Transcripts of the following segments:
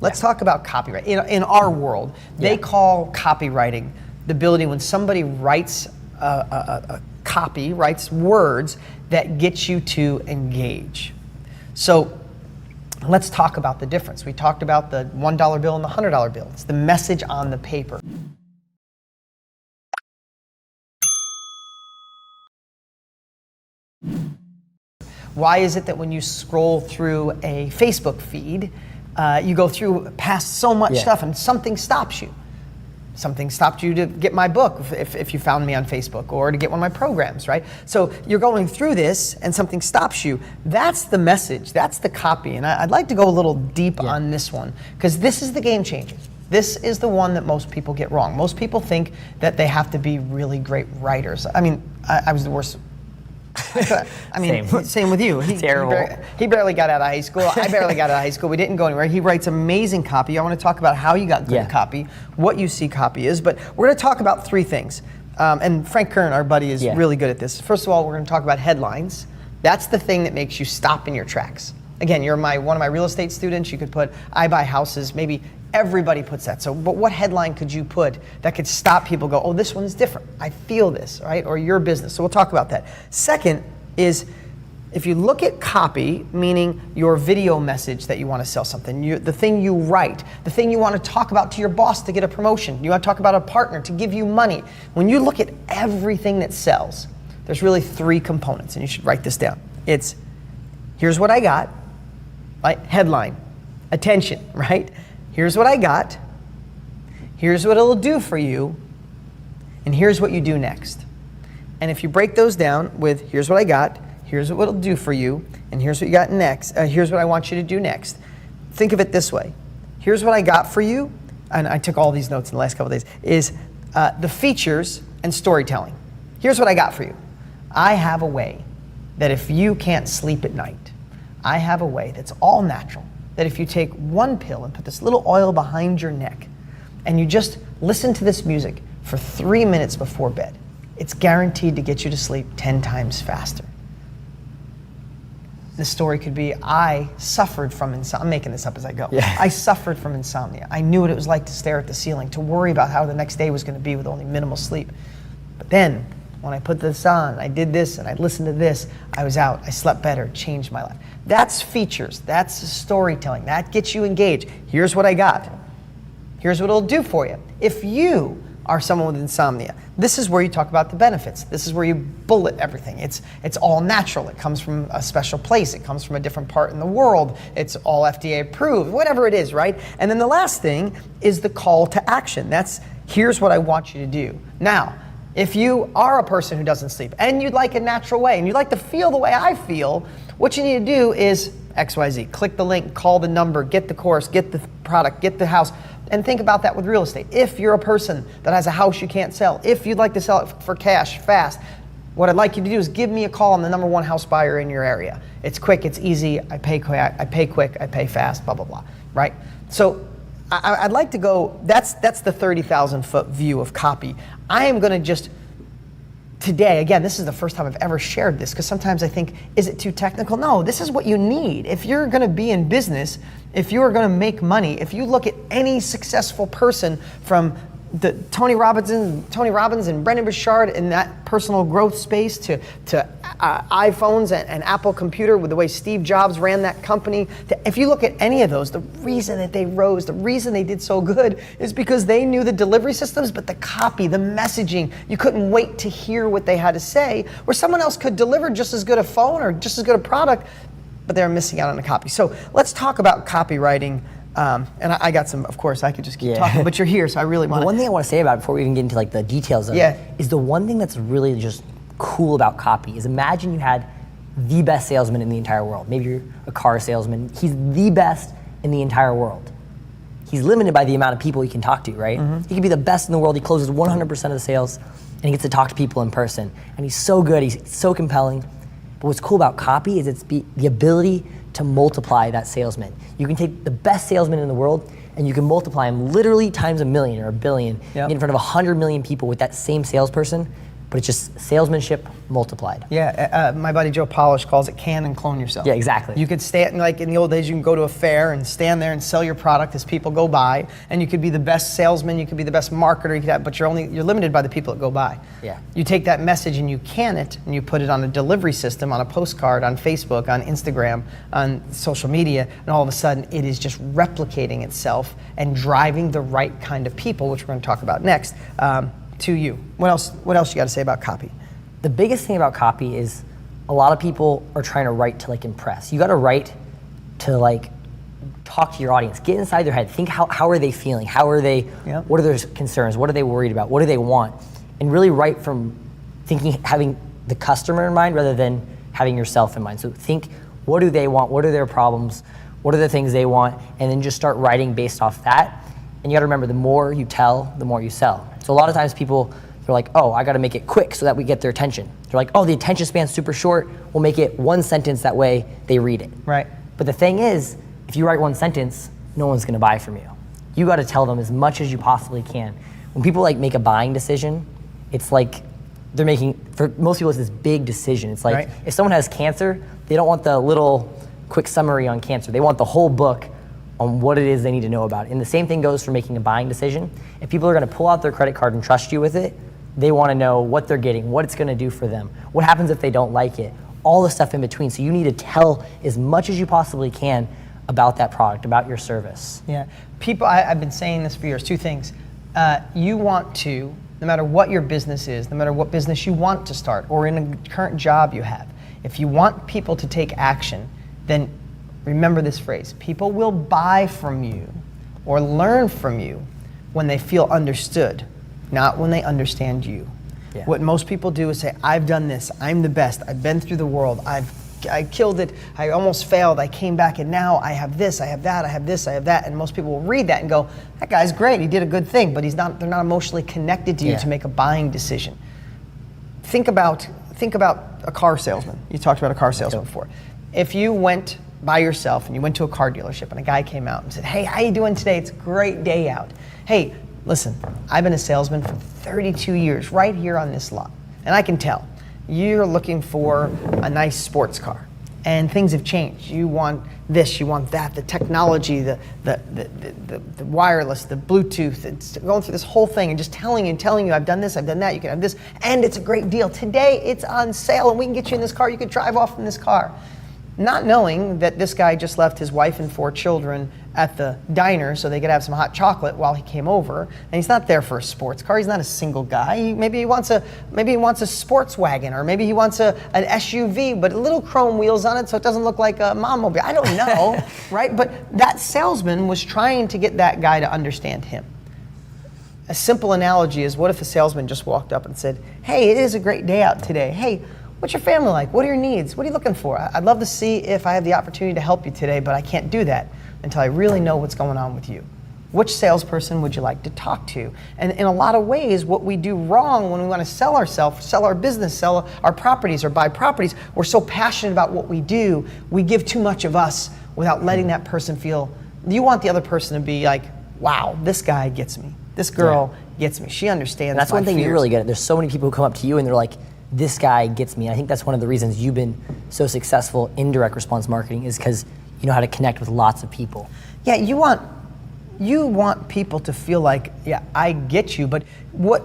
Let's talk about copyright. In our world, they call copywriting the ability when somebody writes a copy, writes words that get you to engage. So let's talk about the difference. We talked about the $1 bill and the $100 bill. It's the message on the paper. Why is it that when you scroll through a Facebook feed, you go through past so much stuff and something stops you? Something stopped you to get my book if you found me on Facebook, or to get one of my programs, right? So you're going through this and something stops you. That's the message, that's the copy. And I'd like to go a little deep on this one, because this is the game changer. This is the one that most people get wrong. Most people think that they have to be really great writers. I mean, I was the worst. I mean, same with you. Terrible. He barely got out of high school. I barely got out of high school. We didn't go anywhere. He writes amazing copy. I want to talk about how you got good at copy, what you see copy is, but we're going to talk about three things. And Frank Kern, our buddy, is really good at this. First of all, we're going to talk about headlines. That's the thing that makes you stop in your tracks. Again, you're one of my real estate students. You could put, I buy houses. Maybe everybody puts that. So, but what headline could you put that could stop people go, oh, this one's different. I feel this, right? Or your business. So we'll talk about that. Second is, if you look at copy, meaning your video message that you want to sell something, the thing you write, the thing you want to talk about to your boss to get a promotion, you want to talk about a partner to give you money. When you look at everything that sells, there's really three components, and you should write this down. It's, here's what I got, right? Headline, attention, right? Here's what I got, here's what it'll do for you, and here's what you do next. And if you break those down with, here's what I got, here's what it'll do for you, and here's what you got next, here's what I want you to do next. Think of it this way. Here's what I got for you, and I took all these notes in the last couple of days, is the features and storytelling. Here's what I got for you. I have a way that if you can't sleep at night, I have a way that's all natural, that if you take one pill and put this little oil behind your neck, and you just listen to this music for 3 minutes before bed, it's guaranteed to get you to sleep 10 times faster. The story could be, I suffered from insomnia. I'm making this up as I go. I suffered from insomnia. I knew what it was like to stare at the ceiling, to worry about how the next day was going to be with only minimal sleep. But then, when I put this on, I did this, and I listened to this, I was out, I slept better, changed my life. That's features, that's storytelling, that gets you engaged. Here's what I got. Here's what it'll do for you. If you are someone with insomnia, this is where you talk about the benefits. This is where you bullet everything. It's all natural. It comes from a special place. It comes from a different part in the world. It's all FDA approved, whatever it is, right? And then the last thing is the call to action. That's, here's what I want you to do. Now, if you are a person who doesn't sleep and you'd like a natural way and you'd like to feel the way I feel, what you need to do is XYZ. Click the link, call the number, get the course, get the product, get the house. And think about that with real estate. If you're a person that has a house you can't sell, if you'd like to sell it for cash, fast, what I'd like you to do is give me a call. I'm the #1 house buyer in your area. It's quick, it's easy, I pay quick, I pay fast, blah, blah, blah, right? So I'd like to go, that's the 30,000 foot view of copy. I am gonna just, today, again, this is the first time I've ever shared this, because sometimes I think, is it too technical? No, this is what you need. If you're gonna be in business, if you're gonna make money, if you look at any successful person from the Tony Robbins and Brendan Burchard in that personal growth space to iPhones and Apple Computer with the way Steve Jobs ran that company. If you look at any of those, the reason that they rose, the reason they did so good is because they knew the delivery systems, but the copy, the messaging, you couldn't wait to hear what they had to say, where someone else could deliver just as good a phone or just as good a product, but they were missing out on the copy. So let's talk about copywriting. And I got some, of course, I could just keep talking, but you're here, so I really want to. One thing I want to say about it before we even get into like the details of it, is the one thing that's really just cool about copy is, imagine you had the best salesman in the entire world. Maybe you're a car salesman. He's the best in the entire world. He's limited by the amount of people he can talk to, right? He can be the best in the world. He closes 100% of the sales, and he gets to talk to people in person. And he's so good, he's so compelling. But what's cool about copy is it's the ability to multiply that salesman. You can take the best salesman in the world and you can multiply him literally times 1 million or 1 billion, get in front of 100 million people with that same salesperson. but it's just salesmanship multiplied. Yeah, my buddy Joe Polish calls it can and clone yourself. Yeah, exactly. You could stand, like in the old days, you can go to a fair and stand there and sell your product as people go by, and you could be the best salesman, you could be the best marketer, you could have, but you're limited by the people that go by. Yeah. You take that message and you can it, and you put it on a delivery system, on a postcard, on Facebook, on Instagram, on social media, and all of a sudden it is just replicating itself and driving the right kind of people, which we're going to talk about next, to you. What else you got to say about copy? The biggest thing about copy is a lot of people are trying to write to like impress. You got to write to like talk to your audience, get inside their head, think how are they feeling, how are they, what are their concerns, what are they worried about, what do they want, and really write from thinking, having the customer in mind rather than having yourself in mind. So think, what do they want, what are their problems, what are the things they want, and then just start writing based off that. And you got to remember, the more you tell, the more you sell. So a lot of times people, they're like, oh, I got to make it quick so that we get their attention. They're like, oh, the attention span's super short. We'll make it one sentence, that way they read it. Right. But the thing is, if you write one sentence, no one's going to buy from you. You got to tell them as much as you possibly can. When people like make a buying decision, it's like they're making, for most people, it's this big decision. It's like, if someone has cancer, they don't want the little quick summary on cancer. They want the whole book on what it is they need to know about it. And the same thing goes for making a buying decision. If people are going to pull out their credit card and trust you with it, they want to know what they're getting, what it's going to do for them, what happens if they don't like it, all the stuff in between. So you need to tell as much as you possibly can about that product, about your service. Yeah, people, I've been saying this for years, two things. You want to, no matter what your business is, no matter what business you want to start, or in a current job you have, if you want people to take action, then remember this phrase: people will buy from you or learn from you when they feel understood, not when they understand you. Yeah. What most people do is say, I've done this, I'm the best, I've been through the world, I killed it, I almost failed, I came back, and now I have this, I have that, I have this, I have that. And most people will read that and go, that guy's great, he did a good thing, but they're not emotionally connected to you to make a buying decision. Think about a car salesman. You talked about a car salesman before. If you went by yourself and you went to a car dealership and a guy came out and said, hey, how you doing today? It's a great day out. Hey, listen, I've been a salesman for 32 years right here on this lot, and I can tell you're looking for a nice sports car, and things have changed. You want this, you want that, the technology, the wireless, the Bluetooth, it's going through this whole thing and just telling you, I've done this, I've done that, you can have this, and it's a great deal. Today it's on sale and we can get you in this car, you can drive off in this car. Not knowing that this guy just left his wife and 4 children at the diner so they could have some hot chocolate while he came over, and he's not there for a sports car. He's not a single guy. Maybe he wants a sports wagon, or maybe he wants an SUV, but little chrome wheels on it so it doesn't look like a mom-mobile. I don't know, right? But that salesman was trying to get that guy to understand him. A simple analogy is, what if a salesman just walked up and said, hey, it is a great day out today. Hey, what's your family like? What are your needs? What are you looking for? I'd love to see if I have the opportunity to help you today, but I can't do that until I really know what's going on with you. Which salesperson would you like to talk to? And in a lot of ways, what we do wrong when we want to sell ourselves, sell our business, sell our properties, or buy properties, we're so passionate about what we do, we give too much of us without letting that person feel. You want the other person to be like, wow, this guy gets me. This girl gets me. She understands. And that's one thing you really get. There's so many people who come up to you and they're like, this guy gets me. And I think that's one of the reasons you've been so successful in direct response marketing, is because you know how to connect with lots of people. Yeah, you want people to feel like, yeah, I get you, but what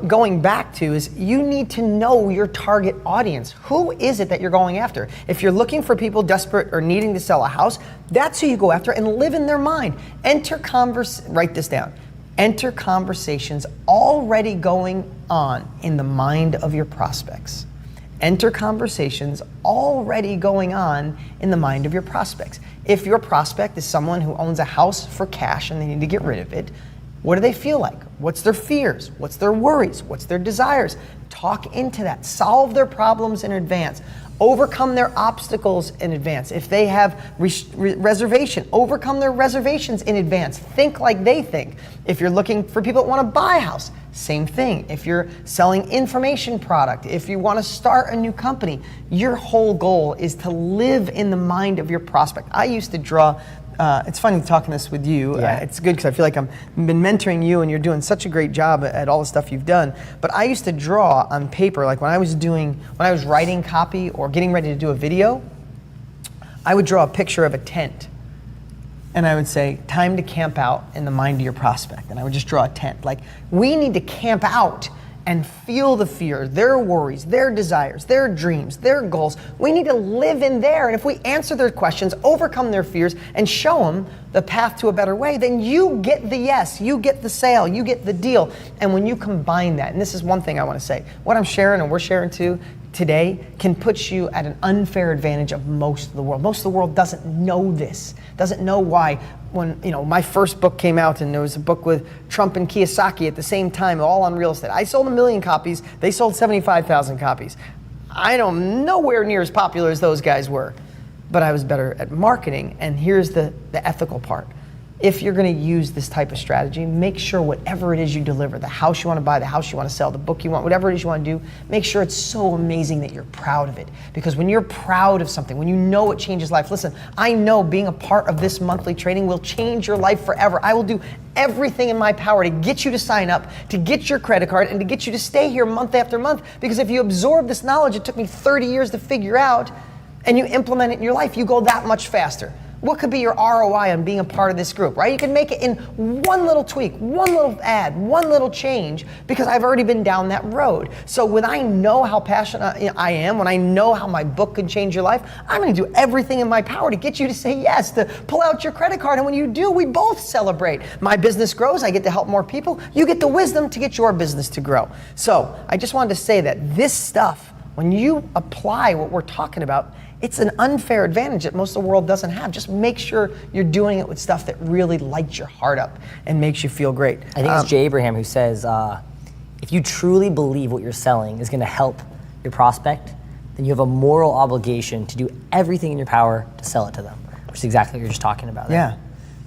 going back to is, you need to know your target audience. Who is it that you're going after? If you're looking for people desperate or needing to sell a house, that's who you go after, and live in their mind. Write this down. Enter conversations already going on in the mind of your prospects. Enter conversations already going on in the mind of your prospects. If your prospect is someone who owns a house for cash and they need to get rid of it, what do they feel like? What's their fears? What's their worries? What's their desires? Talk into that. Solve their problems in advance. Overcome their obstacles in advance. If they have reservation, overcome their reservations in advance. Think like they think. If you're looking for people that want to buy a house, same thing. If you're selling information product, if you want to start a new company, your whole goal is to live in the mind of your prospect. I used to draw it's funny talking this with you. Yeah. It's good because I feel like I've been mentoring you and you're doing such a great job at all the stuff you've done. But I used to draw on paper, like when I was writing copy or getting ready to do a video, I would draw a picture of a tent. And I would say, time to camp out in the mind of your prospect. And I would just draw a tent. Like, we need to camp out and feel the fear, their worries, their desires, their dreams, their goals. We need to live in there. And if we answer their questions, overcome their fears, and show them the path to a better way, then you get the yes, you get the sale, you get the deal. And when you combine that, and this is one thing I want to say, what I'm sharing and we're sharing too today can put you at an unfair advantage of most of the world. Most of the world doesn't know this, doesn't know why. When my first book came out and there was a book with Trump and Kiyosaki at the same time, all on real estate. I sold 1 million copies, they sold 75,000 copies. I don't nowhere near as popular as those guys were, but I was better at marketing. And here's the ethical part. If you're going to use this type of strategy, make sure whatever it is you deliver, the house you want to buy, the house you want to sell, the book you want, whatever it is you want to do, make sure it's so amazing that you're proud of it. Because when you're proud of something, when you know it changes life, listen, I know being a part of this monthly training will change your life forever. I will do everything in my power to get you to sign up, to get your credit card, and to get you to stay here month after month. Because if you absorb this knowledge it took me 30 years to figure out, and you implement it in your life, you go that much faster. What could be your ROI on being a part of this group, right? You can make it in one little tweak, one little ad, one little change, because I've already been down that road. So when I know how passionate I am, when I know how my book could change your life, I'm gonna do everything in my power to get you to say yes, to pull out your credit card. And when you do, we both celebrate. My business grows, I get to help more people. You get the wisdom to get your business to grow. So I just wanted to say that this stuff, when you apply what we're talking about, it's an unfair advantage that most of the world doesn't have. Just make sure you're doing it with stuff that really lights your heart up and makes you feel great. I think it's Jay Abraham who says, if you truly believe what you're selling is going to help your prospect, then you have a moral obligation to do everything in your power to sell it to them, which is exactly what you're just talking about. Yeah,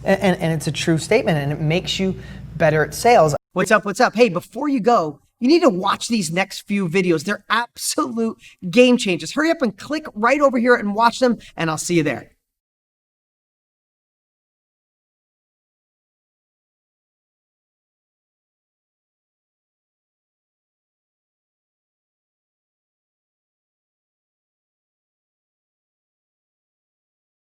and it's a true statement, and it makes you better at sales. What's up, what's up? Hey, before you go, you need to watch these next few videos. They're absolute game changers. Hurry up and click right over here and watch them, and I'll see you there.